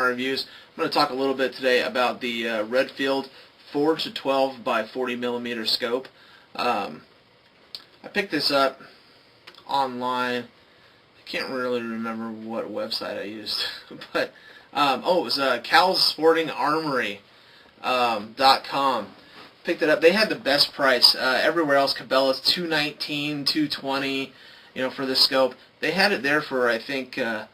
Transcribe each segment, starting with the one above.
CNR Reviews. I'm going to talk a little bit today about the Redfield 4-12 by 40mm scope. I picked this up online. I can't really remember what website I used, but it was calsportingarmory.com. Picked it up. They had the best price. Everywhere else, Cabela's $219, $220, for this scope. They had it there for I think $180,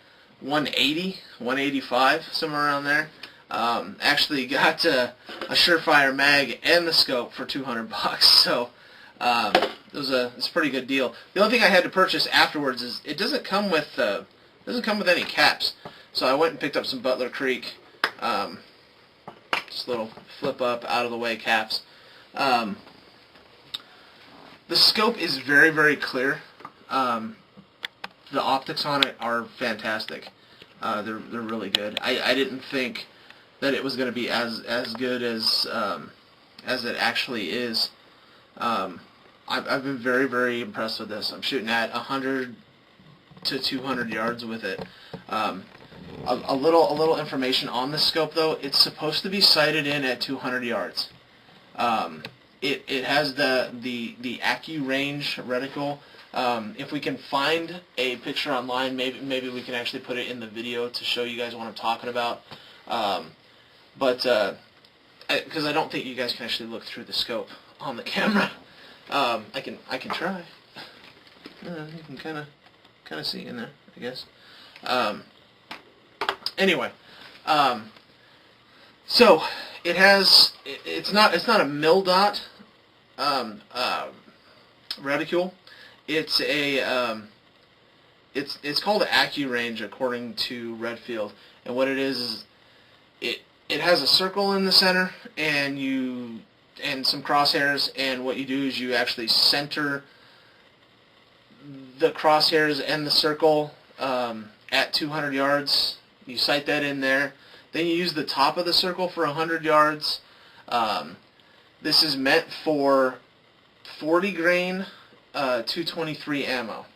$185, somewhere around there. Actually got a Surefire mag and the scope for $200, so it's a pretty good deal. The only thing I had to purchase afterwards is it doesn't come with any caps. So I went and picked up some Butler Creek, just little flip up out of the way caps. The scope is very, very clear. The optics on it are fantastic. They're really good. I didn't think that it was going to be as good as it actually is. I've been very, very impressed with this. I'm shooting at 100 to 200 yards with it. A little information on the scope though. It's supposed to be sighted in at 200 yards. It has the Accu-Range reticle. If we can find a picture online, maybe we can actually put it in the video to show you guys what I'm talking about. Because I don't think you guys can actually look through the scope on the camera. I can try. You can kind of see in there, I guess. Anyway, so it's not a mil dot reticule. It's called an Accu-Range according to Redfield, and what it is it has a circle in the center and some crosshairs, and what you do is you actually center the crosshairs and the circle at 200 yards. You sight that in there. Then you use the top of the circle for 100 yards. This is meant for 40 grain 223 ammo.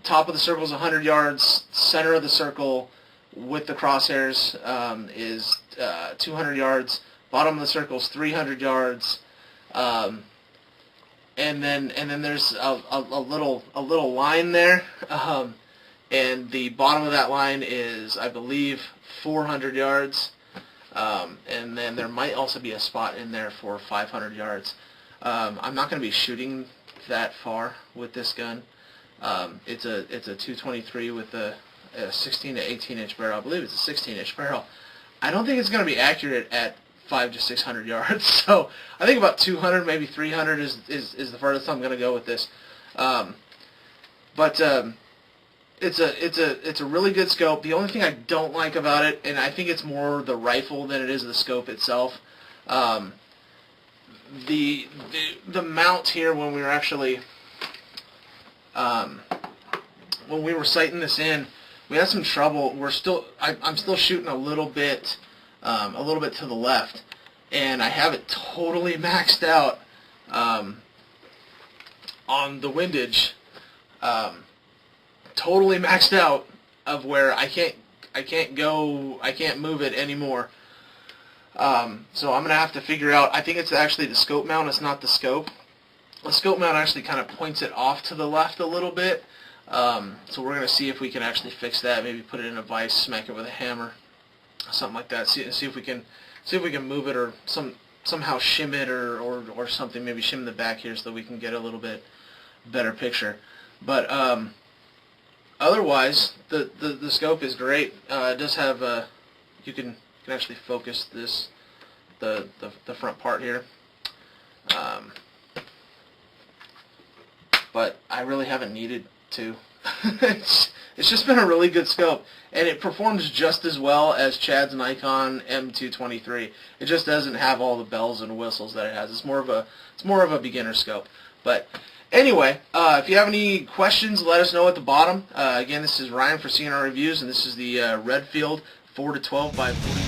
Top of the circle is 100 yards. Center of the circle with the crosshairs is 200 yards. Bottom of the circle is 300 yards. And then there's a little line there. And the bottom of that line is, I believe, 400 yards. And then there might also be a spot in there for 500 yards. I'm not going to be shooting that far with this gun. It's a 223 with a 16 to 18 inch barrel. I believe it's a 16 inch barrel. I don't think it's going to be accurate at 500 to 600 yards. So I think about 200, maybe 300 is the farthest I'm going to go with this. It's a really good scope. The only thing I don't like about it, and I think it's more the rifle than it is the scope itself, the mount here when we were actually when we were sighting this in, we had some trouble. I'm still shooting a little bit to the left, and I have it totally maxed out on the windage. Totally maxed out of where I can't move it anymore. So I'm gonna have to figure out. I think it's actually the scope mount. It's not the scope. The scope mount actually kind of points it off to the left a little bit. So we're gonna see if we can actually fix that. Maybe put it in a vise, smack it with a hammer, something like that. See if we can move it, or somehow shim it, or something. Maybe shim the back here so that we can get a little bit better picture. But otherwise, the scope is great. It does have you can actually focus the front part here. But I really haven't needed to. It's just been a really good scope, and it performs just as well as Chad's Nikon M223. It just doesn't have all the bells and whistles that it has. It's more of a beginner scope. But anyway, if you have any questions, let us know at the bottom. Again, this is Ryan for CNR Reviews, and this is the Redfield 4-12 by 40.